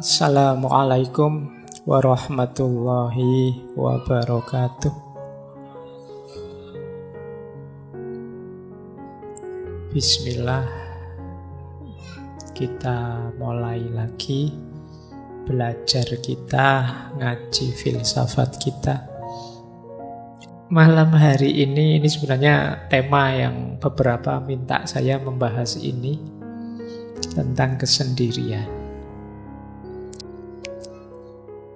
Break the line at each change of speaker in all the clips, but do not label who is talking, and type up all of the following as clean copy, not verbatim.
Assalamualaikum warahmatullahi wabarakatuh. Bismillah, kita mulai lagi belajar kita, ngaji filsafat kita. Malam hari ini sebenarnya tema yang beberapa minta saya membahas ini, tentang kesendirian.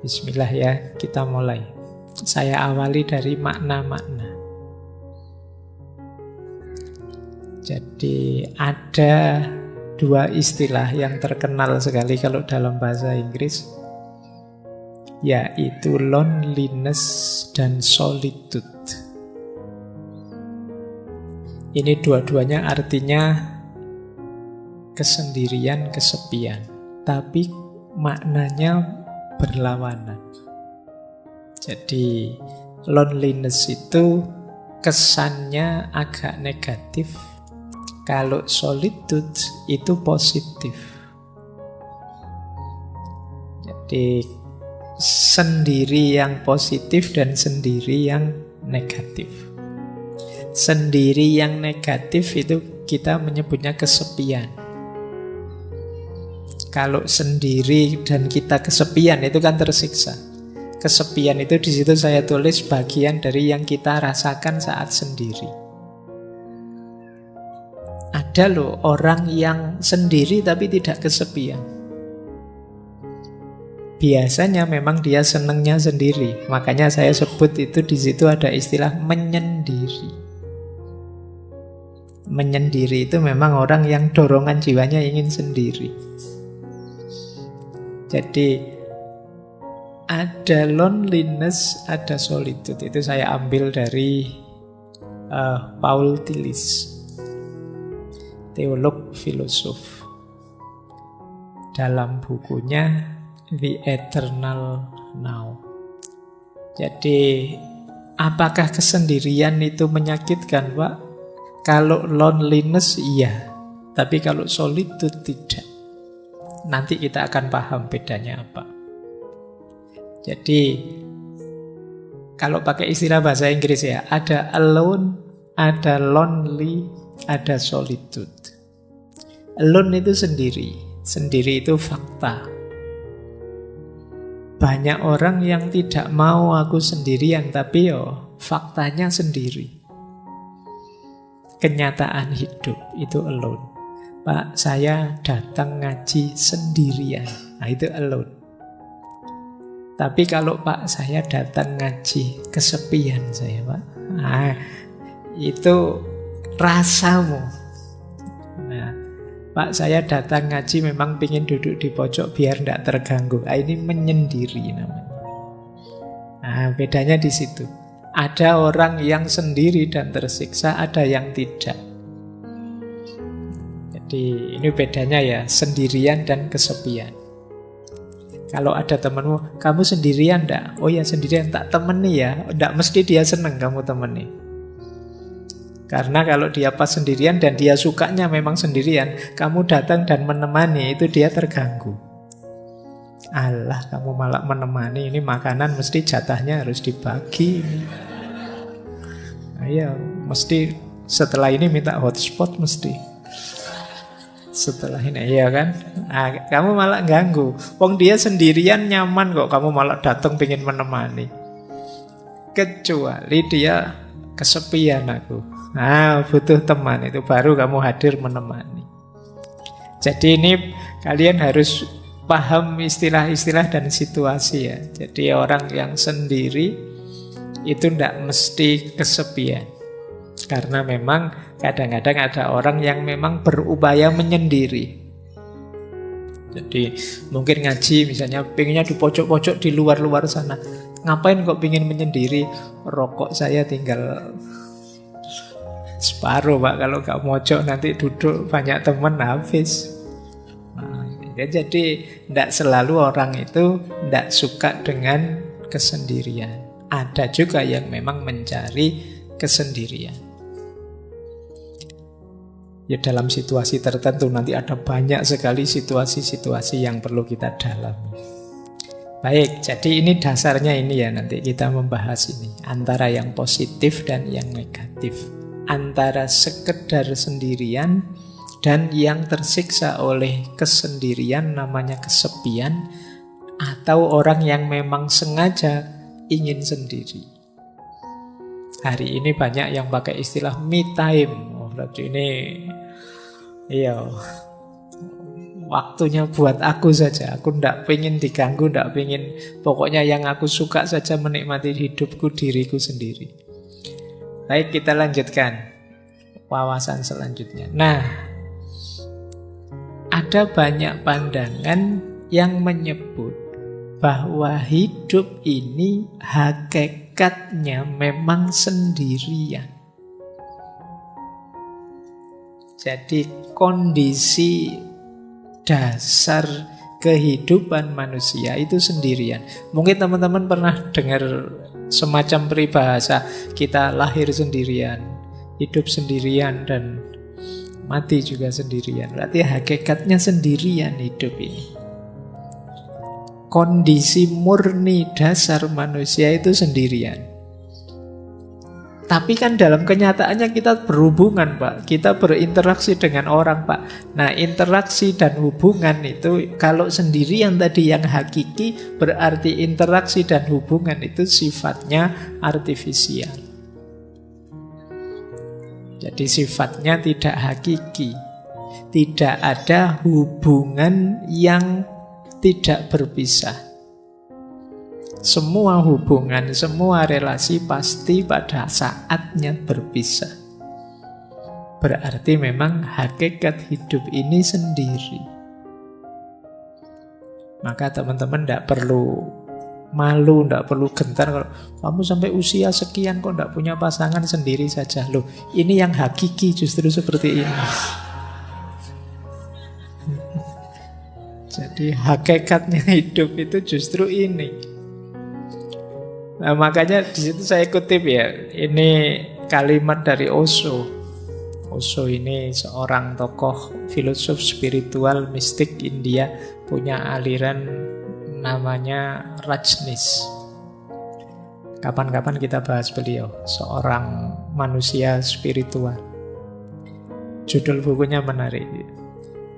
Bismillah ya, kita mulai. Saya awali dari makna-makna. Jadi ada dua istilah yang terkenal sekali kalau dalam bahasa Inggris, yaitu loneliness dan solitude. Ini dua-duanya artinya kesendirian, kesepian, tapi maknanya berlawanan. Jadi loneliness itu kesannya agak negatif, kalau solitude itu positif. Jadi sendiri yang positif dan sendiri yang negatif. Sendiri yang negatif itu kita menyebutnya kesepian. Kalau sendiri dan kita kesepian itu kan tersiksa. Kesepian itu di situ saya tulis bagian dari yang kita rasakan saat sendiri. Ada loh orang yang sendiri tapi tidak kesepian. Biasanya memang dia senangnya sendiri. Makanya saya sebut itu di situ ada istilah menyendiri. Menyendiri itu memang orang yang dorongan jiwanya ingin sendiri. Jadi ada loneliness, ada solitude. Itu saya ambil dari Paul Tillich, teolog filosof. Dalam bukunya The Eternal Now. Jadi apakah kesendirian itu menyakitkan, Pak? Kalau loneliness iya, tapi kalau solitude tidak. Nanti kita akan paham bedanya apa. Jadi kalau pakai istilah bahasa Inggris ya, ada alone, ada lonely, ada solitude. Alone itu sendiri. Sendiri itu fakta. Banyak orang yang tidak mau aku sendirian, tapi faktanya sendiri. Kenyataan hidup itu alone. Pak, saya datang ngaji sendirian. Nah, itu alone. Tapi kalau Pak, saya datang ngaji kesepian saya, Pak. Nah, itu rasamu. Nah, Pak, saya datang ngaji memang ingin duduk di pojok biar tidak terganggu. Nah, ini menyendiri namanya. Nah, bedanya di situ. Ada orang yang sendiri dan tersiksa, ada yang tidak. Jadi ini bedanya ya, sendirian dan kesepian. Kalau ada temanmu, kamu sendirian enggak? Oh ya sendirian, tak temeni ya. Enggak mesti dia senang kamu temeni. Karena kalau dia pas sendirian dan dia sukanya memang sendirian, kamu datang dan menemani, itu dia terganggu. Allah, kamu malah menemani, ini makanan mesti jatahnya harus dibagi. Ayo, mesti setelah ini minta hotspot mesti. Setelah ini, iya kan? Nah, kamu malah ganggu. Wong dia sendirian nyaman kok, kamu malah datang pengen menemani. Kecuali dia kesepian aku. Nah, butuh teman, itu baru kamu hadir menemani. Jadi ini kalian harus paham istilah-istilah dan situasi ya. Jadi orang yang sendiri itu tidak mesti kesepian. Karena memang kadang-kadang ada orang yang memang berupaya menyendiri. Jadi mungkin ngaji misalnya pengennya di pojok-pojok di luar-luar sana. Ngapain kok pengen menyendiri? Rokok saya tinggal separuh, Pak. Kalau gak mojok nanti duduk banyak teman habis. Nah, jadi tidak selalu orang itu tidak suka dengan kesendirian. Ada juga yang memang mencari kesendirian. Ya dalam situasi tertentu nanti ada banyak sekali situasi-situasi yang perlu kita dalami. Baik, jadi ini dasarnya ini ya, nanti kita membahas ini. Antara yang positif dan yang negatif. Antara sekedar sendirian dan yang tersiksa oleh kesendirian namanya kesepian. Atau orang yang memang sengaja ingin sendiri. Hari ini banyak yang pakai istilah me time. Berarti ini waktunya buat aku saja. Aku tidak pengen diganggu, tidak pengen. Pokoknya yang aku suka saja menikmati hidupku, diriku sendiri. Baik, kita lanjutkan wawasan selanjutnya. Nah, ada banyak pandangan yang menyebut bahwa hidup ini hakikatnya memang sendirian. Jadi kondisi dasar kehidupan manusia itu sendirian. Mungkin teman-teman pernah dengar semacam peribahasa, kita lahir sendirian, hidup sendirian, dan mati juga sendirian. Berarti hakikatnya sendirian hidup ini. Kondisi murni dasar manusia itu sendirian. Tapi kan dalam kenyataannya kita berhubungan, Pak. Kita berinteraksi dengan orang, Pak. Nah, interaksi dan hubungan itu kalau sendirian tadi yang hakiki, berarti interaksi dan hubungan itu sifatnya artifisial. Jadi sifatnya tidak hakiki. Tidak ada hubungan yang tidak berpisah. Semua hubungan, semua relasi pasti pada saatnya berpisah. Berarti memang hakikat hidup ini sendiri. Maka teman-teman tidak perlu malu, tidak perlu gentar kalau kamu sampai usia sekian kok tidak punya pasangan, sendiri saja. Loh, ini yang hakiki justru seperti ini. Jadi hakikatnya hidup itu justru ini. Nah, makanya di situ saya kutip ya, ini kalimat dari Osho. Osho ini seorang tokoh filosof spiritual mistik India, punya aliran namanya Rajneesh. Kapan-kapan kita bahas beliau, seorang manusia spiritual. Judul bukunya menarik,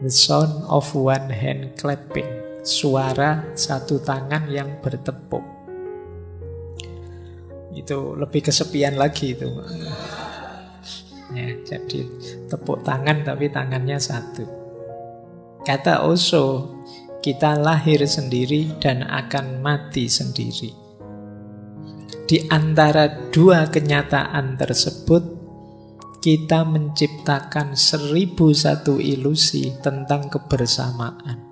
The Sound of One Hand Clapping, suara satu tangan yang bertepuk. Itu lebih kesepian lagi itu. Ya, jadi tepuk tangan tapi tangannya satu. Kata Osho, kita lahir sendiri dan akan mati sendiri. Di antara dua kenyataan tersebut, kita menciptakan 1001 ilusi tentang kebersamaan.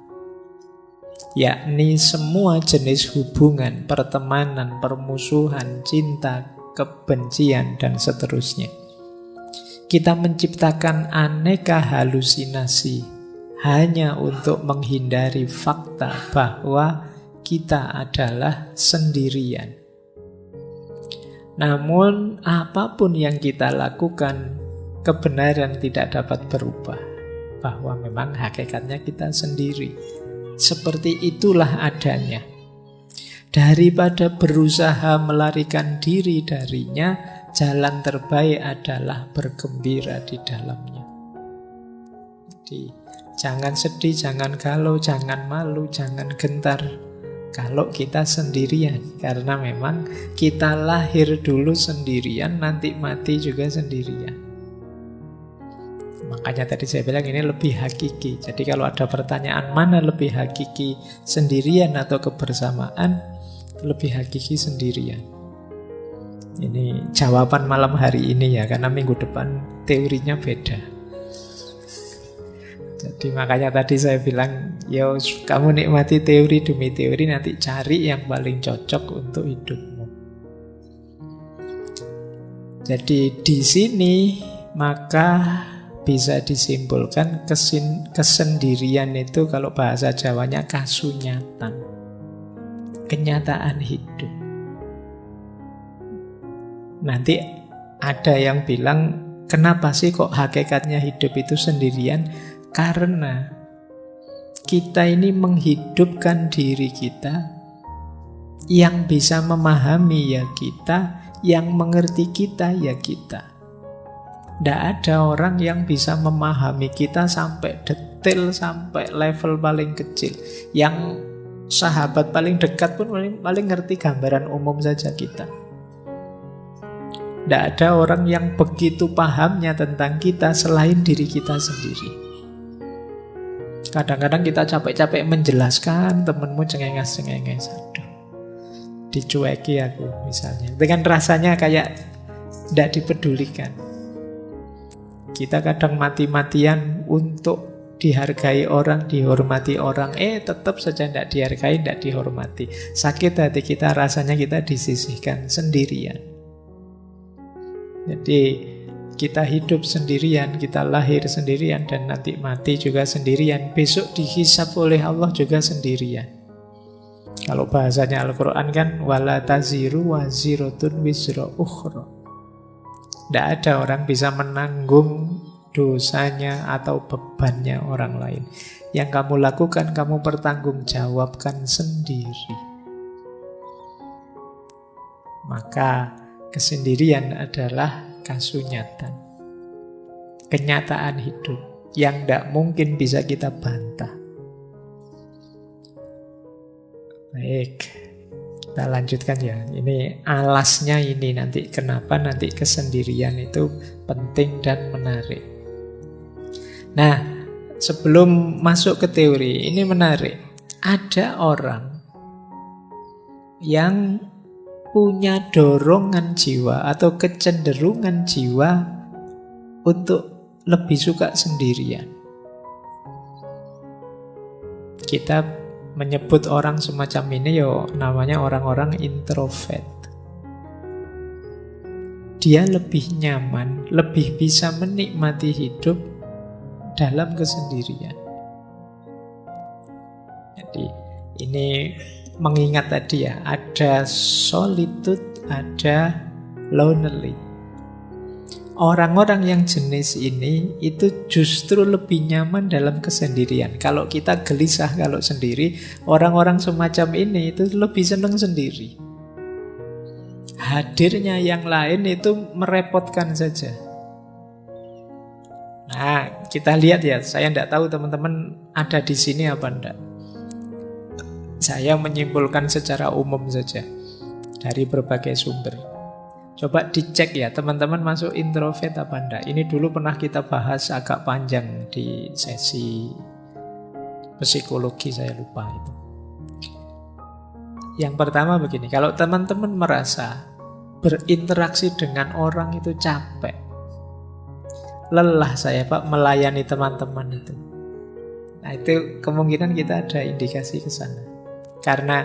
Yakni semua jenis hubungan, pertemanan, permusuhan, cinta, kebencian, dan seterusnya. Kita menciptakan aneka halusinasi hanya untuk menghindari fakta bahwa kita adalah sendirian. Namun apapun yang kita lakukan, kebenaran tidak dapat berubah, bahwa memang hakikatnya kita sendiri. Seperti itulah adanya. Daripada berusaha melarikan diri darinya, jalan terbaik adalah bergembira di dalamnya. Jadi, jangan sedih, jangan galau, jangan malu, jangan gentar kalau kita sendirian. Karena memang kita lahir dulu sendirian, nanti mati juga sendirian. Makanya tadi saya bilang ini lebih hakiki. Jadi kalau ada pertanyaan mana lebih hakiki, sendirian atau kebersamaan, lebih hakiki sendirian. Ini jawaban malam hari ini ya, karena minggu depan teorinya beda. Jadi makanya tadi saya bilang, yo kamu nikmati teori demi teori, nanti cari yang paling cocok untuk hidupmu. Jadi di sini maka bisa disimpulkan kesendirian itu kalau bahasa Jawanya kasunyatan, kenyataan hidup. Nanti ada yang bilang Kenapa sih kok hakikatnya hidup itu sendirian? Karena kita ini menghidupkan diri kita, yang bisa memahami ya kita, yang mengerti kita ya kita. Tidak ada orang yang bisa memahami kita sampai detail, sampai level paling kecil. Yang sahabat paling dekat pun paling ngerti gambaran umum saja kita. Tidak ada orang yang begitu pahamnya tentang kita selain diri kita sendiri. Kadang-kadang kita capek-capek menjelaskan, temenmu cengenges-cengenges. Aduh, dicueki aku misalnya. Dengan rasanya kayak tidak dipedulikan. Kita kadang mati-matian untuk dihargai orang, dihormati orang. Tetap saja tidak dihargai, tidak dihormati. Sakit hati kita, rasanya kita disisihkan sendirian. Jadi kita hidup sendirian, kita lahir sendirian, dan nanti mati juga sendirian. Besok dihisab oleh Allah juga sendirian. Kalau bahasanya Al-Quran kan, wala taziru waziratun wizra ukhra. Tidak ada orang bisa menanggung dosanya atau bebannya orang lain. Yang kamu lakukan, kamu pertanggungjawabkan sendiri. Maka kesendirian adalah kasunyatan, kenyataan hidup yang tidak mungkin bisa kita bantah. Baik, kita lanjutkan ya. Ini alasnya ini nanti kenapa nanti kesendirian itu penting dan menarik. Nah, sebelum masuk ke teori, ini menarik. Ada orang yang punya dorongan jiwa atau kecenderungan jiwa untuk lebih suka sendirian. Kita menyebut orang semacam ini namanya orang-orang introvert. Dia lebih nyaman, lebih bisa menikmati hidup dalam kesendirian. Jadi ini mengingat tadi ya, ada solitude, ada lonely. Orang-orang yang jenis ini itu justru lebih nyaman dalam kesendirian. Kalau kita gelisah kalau sendiri, orang-orang semacam ini itu lebih senang sendiri. Hadirnya yang lain itu merepotkan saja. Nah, kita lihat ya, saya tidak tahu teman-teman ada di sini apa enggak. Saya menyimpulkan secara umum saja dari berbagai sumber. Coba dicek ya, teman-teman masuk introvert apa enggak. Ini dulu pernah kita bahas agak panjang di sesi psikologi, saya lupa itu. Yang pertama begini, kalau teman-teman merasa berinteraksi dengan orang itu capek, lelah saya Pak melayani teman-teman itu. Nah itu kemungkinan kita ada indikasi ke sana. Karena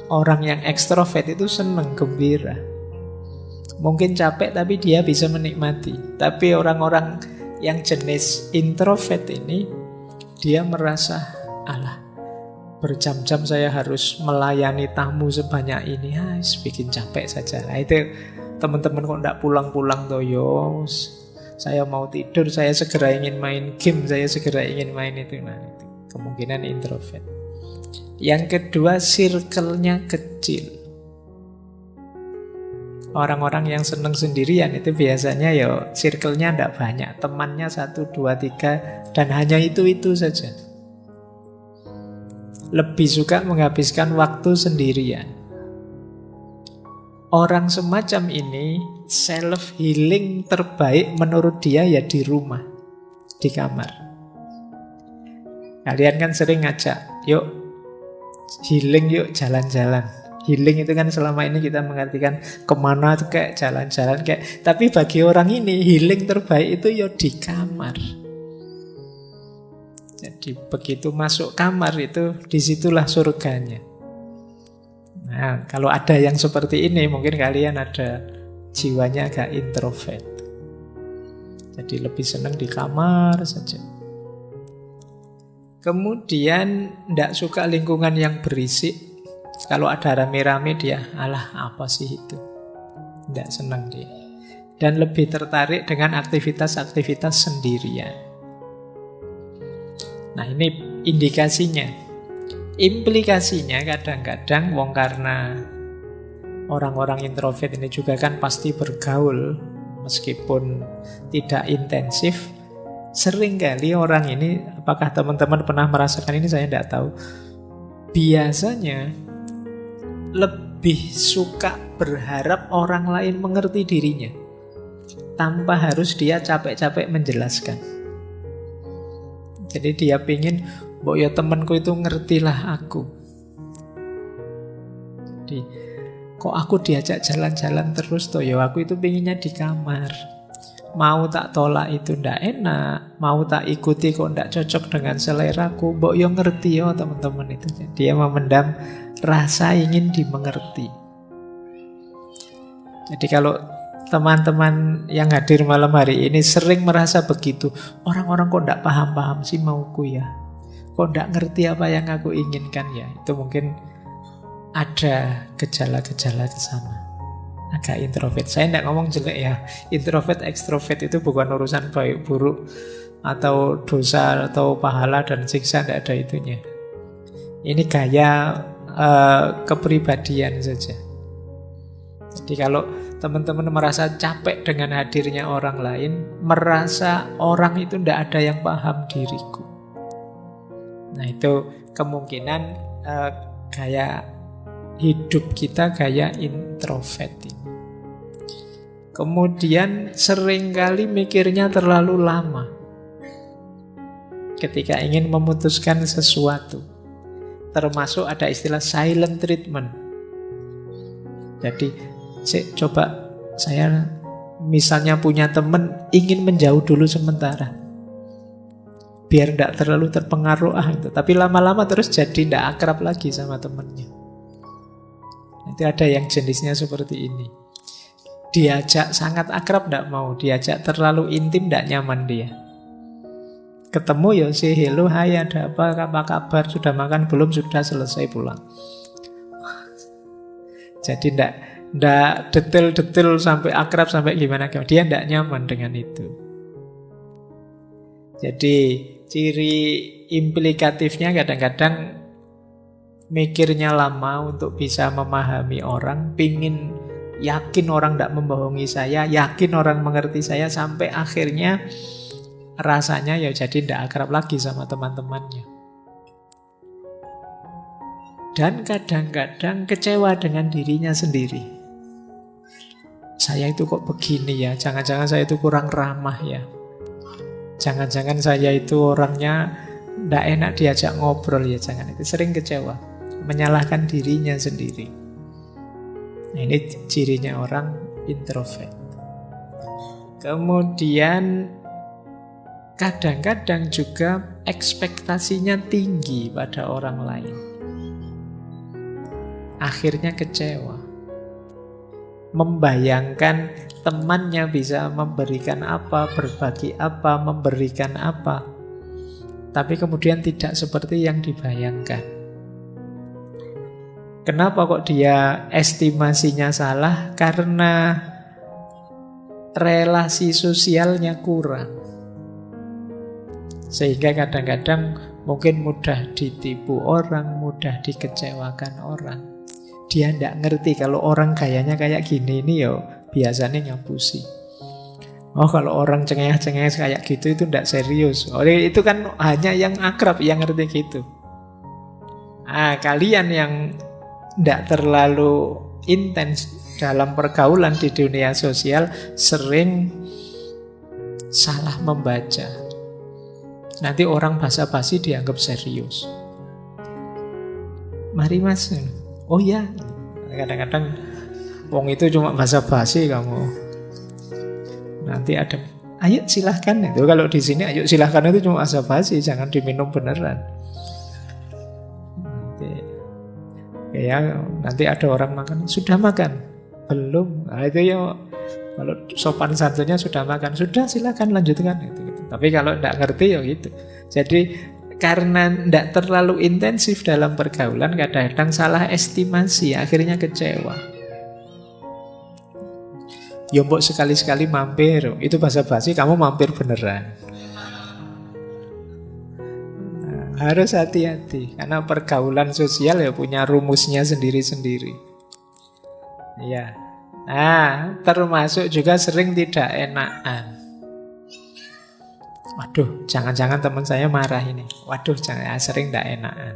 orang yang ekstrovert itu senang, gembira. Mungkin capek tapi dia bisa menikmati. Tapi orang-orang yang jenis introvert ini, dia merasa, alah, berjam-jam saya harus melayani tamu sebanyak ini, bikin capek saja. Nah itu teman-teman kok enggak pulang-pulang toh, saya mau tidur, saya segera ingin main game, saya segera ingin main itu. Nah itu kemungkinan introvert. Yang kedua, circle-nya kecil. Orang-orang yang senang sendirian itu biasanya circle-nya tidak banyak. Temannya 1, 2, 3 dan hanya itu saja. Lebih suka menghabiskan waktu sendirian. Orang semacam ini self-healing terbaik menurut dia ya di rumah, di kamar. Kalian kan sering ngajak, yuk healing, yuk jalan-jalan. Healing itu kan selama ini kita mengartikan kemana tuh kayak jalan-jalan kayak. Tapi bagi orang ini healing terbaik itu di kamar. Jadi begitu masuk kamar itu disitulah surganya. Nah kalau ada yang seperti ini mungkin kalian ada jiwanya agak introvert. Jadi lebih senang di kamar saja. Kemudian tidak suka lingkungan yang berisik. Kalau ada rame-rame dia, alah apa sih itu? Tidak senang dia. dan lebih tertarik dengan aktivitas-aktivitas sendirian. Nah, ini indikasinya. Implikasinya kadang-kadang wong karena orang-orang introvert ini juga kan pasti bergaul meskipun tidak intensif. Seringkali orang ini, apakah teman-teman pernah merasakan ini, saya tidak tahu, biasanya lebih suka berharap orang lain mengerti dirinya tanpa harus dia capek-capek menjelaskan. Jadi dia pingin, mbok ya temanku itu ngertilah aku. Jadi kok aku diajak jalan-jalan terus toh, ya aku itu pinginnya di kamar. Mau tak tolak itu ndak enak, mau tak ikuti kok ndak cocok dengan seleraku, mbok yo ngerti yo teman-teman itu. Dia memendam rasa ingin dimengerti. Jadi kalau teman-teman yang hadir malam hari ini sering merasa begitu, orang-orang kok ndak paham-paham sih mauku ya, kok ndak ngerti apa yang aku inginkan ya, itu mungkin ada gejala-gejala ke sana. Agak introvert. Saya tidak ngomong jelek ya. Introvert, ekstrovert itu bukan urusan baik buruk atau dosa atau pahala dan siksa, tidak ada itunya. Ini gaya kepribadian saja. Jadi kalau teman-teman merasa capek dengan hadirnya orang lain, merasa orang itu tidak ada yang paham diriku, nah itu kemungkinan gaya hidup kita gaya introvert ini. Kemudian seringkali mikirnya terlalu lama ketika ingin memutuskan sesuatu. Termasuk ada istilah silent treatment. Jadi coba saya misalnya punya teman ingin menjauh dulu sementara, biar tidak terlalu terpengaruh itu. Tapi lama-lama terus jadi tidak akrab lagi sama temannya. Itu ada yang jenisnya seperti ini. Diajak sangat akrab tidak mau, diajak terlalu intim tidak nyaman dia. Ketemu ya say hello, hai ada apa kabar, sudah makan belum, sudah selesai pulang. Jadi tidak detail-detail sampai akrab sampai gimana, dia tidak nyaman dengan itu. Jadi ciri implikatifnya kadang-kadang mikirnya lama untuk bisa memahami orang, pingin yakin orang tidak membohongi saya, yakin orang mengerti saya, sampai akhirnya rasanya ya jadi tidak akrab lagi sama teman-temannya. Dan kadang-kadang kecewa dengan dirinya sendiri. Saya itu kok begini ya, jangan-jangan saya itu kurang ramah ya, jangan-jangan saya itu orangnya tidak enak diajak ngobrol ya, jangan. Itu sering kecewa, menyalahkan dirinya sendiri. Nah, ini cirinya orang introvert. Kemudian kadang-kadang juga ekspektasinya tinggi pada orang lain. Akhirnya kecewa. Membayangkan temannya bisa memberikan apa, berbagi apa, memberikan apa. Tapi kemudian tidak seperti yang dibayangkan. Kenapa kok dia estimasinya salah? Karena relasi sosialnya kurang. Sehingga kadang-kadang mungkin mudah ditipu orang, mudah dikecewakan orang. Dia tidak ngerti kalau orang gayanya kayak gini ini yo biasanya ngapusi. Oh kalau orang cengeng-cengeng kayak gitu itu tidak serius. Oh itu kan hanya yang akrab yang ngerti gitu. Kalian yang tidak terlalu intens dalam pergaulan di dunia sosial sering salah membaca. Nanti orang basa-basi dianggap serius. Mari mas, oh ya, kadang-kadang wong itu cuma basa-basi kamu. Nanti ada, ayo silahkan itu. Kalau di sini ayo silahkan itu cuma basa-basi, jangan diminum beneran. Nanti ada orang makan, sudah makan? Belum. Nah, itu ya kalau sopan santunnya sudah makan, sudah silakan lanjutkan gitu. Tapi kalau tidak ngerti ya gitu. Jadi karena tidak terlalu intensif dalam pergaulan, kadang-kadang salah estimasi, akhirnya kecewa. Ya mbok sekali-sekali mampir. Itu basa-basi, kamu mampir beneran. Nah, harus hati-hati. Karena pergaulan sosial ya punya rumusnya sendiri-sendiri. Ya. Nah, termasuk juga sering tidak enakan. Waduh, jangan-jangan teman saya marah ini. Waduh, jangan, sering tidak enakan.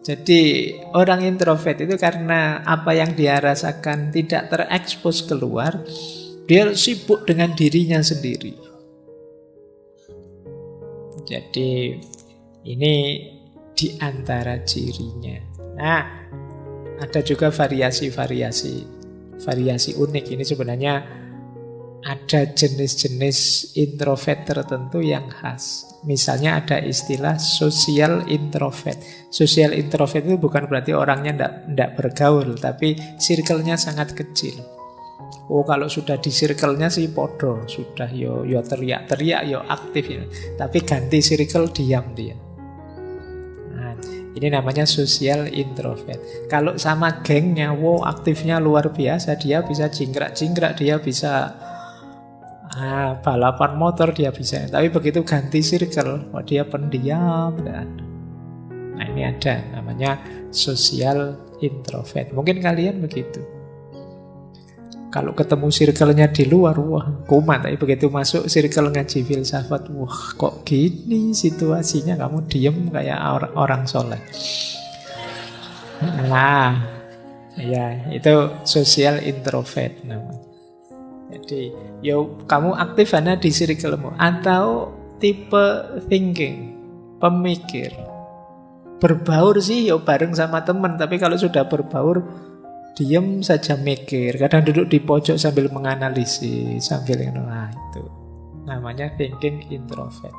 Jadi orang introvert itu karena apa yang dia rasakan tidak terekspos keluar, dia sibuk dengan dirinya sendiri. Jadi ini di antara cirinya. Nah, ada juga variasi unik. Ini sebenarnya ada jenis-jenis introvert tertentu yang khas. Misalnya ada istilah social introvert. Social introvert itu bukan berarti orangnya tidak bergaul, tapi circle-nya sangat kecil. Oh, kalau sudah di circle-nya sih podo, sudah yo teriak-teriak, yo aktif ya. Tapi ganti circle diam dia. Nah, ini namanya social introvert. Kalau sama gengnya, wow aktifnya luar biasa, dia bisa jingkrak-jingkrak, dia bisa balapan motor dia bisa. Tapi begitu ganti circle, dia pendiam. Nah ini ada namanya social introvert. Mungkin kalian begitu. Kalau ketemu circle-nya di luar, wah kumat. Tapi begitu masuk circle ngaji filsafat, wah kok gini situasinya, kamu diem kayak orang soleh. Nah ya itu social introvert namanya. Jadi, kamu aktif hanya di circle-mu. Atau tipe thinking, pemikir. Berbaur sih, bareng sama teman. Tapi kalau sudah berbaur, diam saja mikir. Kadang duduk di pojok sambil menganalisis, sambil itu. Namanya thinking introvert.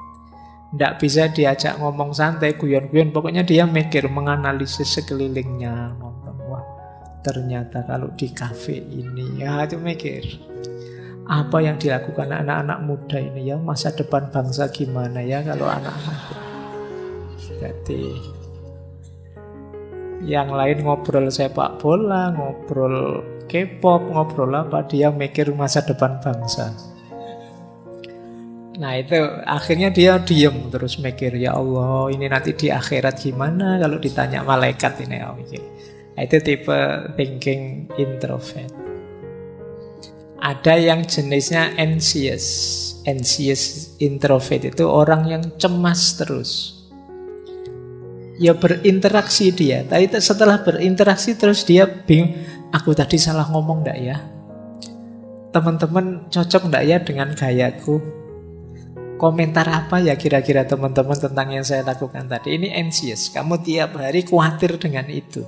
Tidak bisa diajak ngomong santai, guyon-guyon. Pokoknya dia mikir, menganalisis sekelilingnya. Wah, ternyata kalau di kafe ini, itu mikir. Apa yang dilakukan anak-anak muda ini ya, masa depan bangsa gimana ya kalau anak-anak. Jadi yang lain ngobrol sepak bola, ngobrol K-pop, ngobrol apa, dia mikir masa depan bangsa. Nah itu akhirnya dia diem terus mikir, ya Allah ini nanti di akhirat gimana kalau ditanya malaikat ini. Nah, itu tipe thinking introvert. Ada yang jenisnya anxious. Anxious introvert itu orang yang cemas terus. Ya berinteraksi dia, tapi setelah berinteraksi terus dia bingung, aku tadi salah ngomong enggak ya? Teman-teman cocok enggak ya dengan gayaku? Komentar apa ya kira-kira teman-teman tentang yang saya lakukan tadi? Ini anxious, kamu tiap hari khawatir dengan itu.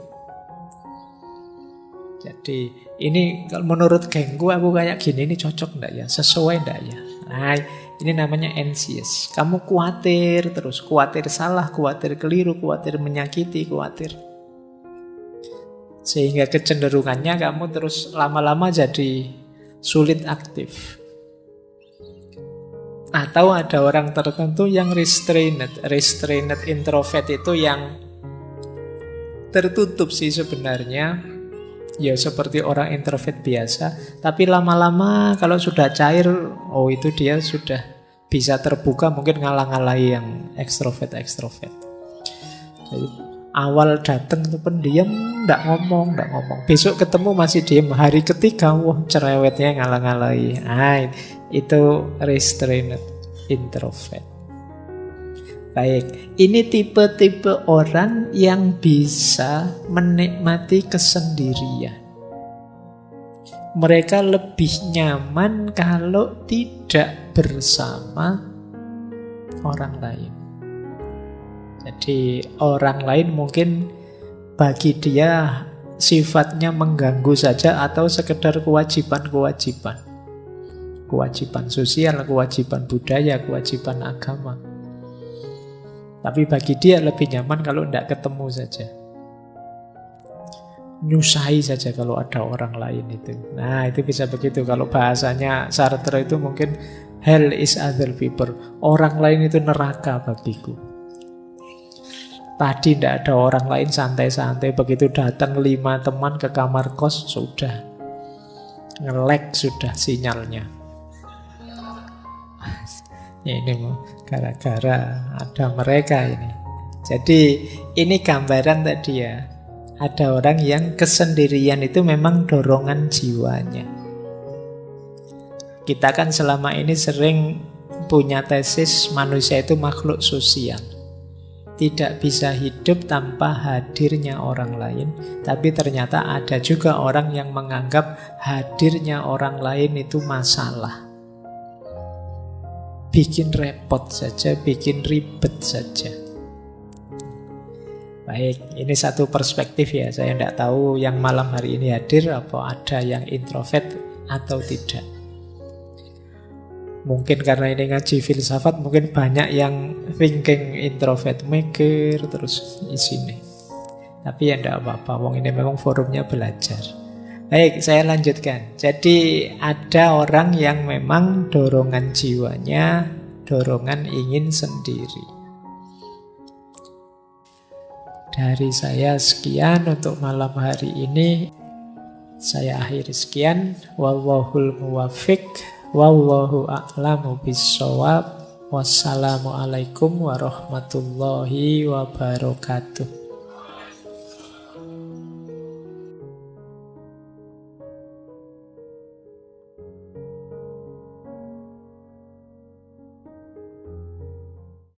Jadi ini kalau menurut gengku aku kayak gini, ini cocok enggak ya? Sesuai enggak ya? Nah ini namanya anxious. Kamu khawatir terus, khawatir salah, khawatir keliru, khawatir menyakiti, khawatir. Sehingga kecenderungannya kamu terus lama-lama jadi sulit aktif. Atau ada orang tertentu yang restrained introvert itu yang tertutup sih sebenarnya. Ya seperti orang introvert biasa, tapi lama-lama kalau sudah cair, oh itu dia sudah bisa terbuka, mungkin ngalah-ngalahi yang ekstrovert. Jadi awal datang itu pendiam, nggak ngomong. Besok ketemu masih diem, hari ketiga, wah cerewetnya ngalah-ngalahi. Nah, itu restrained introvert. Baik, ini tipe-tipe orang yang bisa menikmati kesendirian. Mereka lebih nyaman kalau tidak bersama orang lain. Jadi orang lain mungkin bagi dia sifatnya mengganggu saja atau sekedar kewajiban-kewajiban. Kewajiban sosial, kewajiban budaya, kewajiban agama. Tapi bagi dia lebih nyaman kalau tidak ketemu saja. Nyusahi saja kalau ada orang lain itu. Nah itu bisa begitu. Kalau bahasanya Sartre itu mungkin hell is other people. Orang lain itu neraka bagiku. Tadi tidak ada orang lain, santai-santai. Begitu datang 5 teman ke kamar kos, sudah. nge-lag sudah sinyalnya. Ya, ini gara-gara ada mereka ini. Jadi ini gambaran tadi ya. Ada orang yang kesendirian itu memang dorongan jiwanya. Kita kan selama ini sering punya tesis manusia itu makhluk sosial. Tidak bisa hidup tanpa hadirnya orang lain. Tapi ternyata ada juga orang yang menganggap hadirnya orang lain itu masalah. Bikin repot saja, bikin ribet saja. Baik, ini satu perspektif ya. Saya tidak tahu yang malam hari ini hadir apa ada yang introvert atau tidak. Mungkin karena ini ngaji filsafat, mungkin banyak yang thinking introvert, mikir terus isinya. Tapi ya tidak apa-apa, wong ini memang forumnya belajar. Baik, saya lanjutkan. Jadi ada orang yang memang dorongan jiwanya, dorongan ingin sendiri. Dari saya sekian untuk malam hari ini. Saya akhiri sekian. Wallahul muwaffiq, wallahu a'lamu bissawab. Wassalamualaikum warahmatullahi wabarakatuh.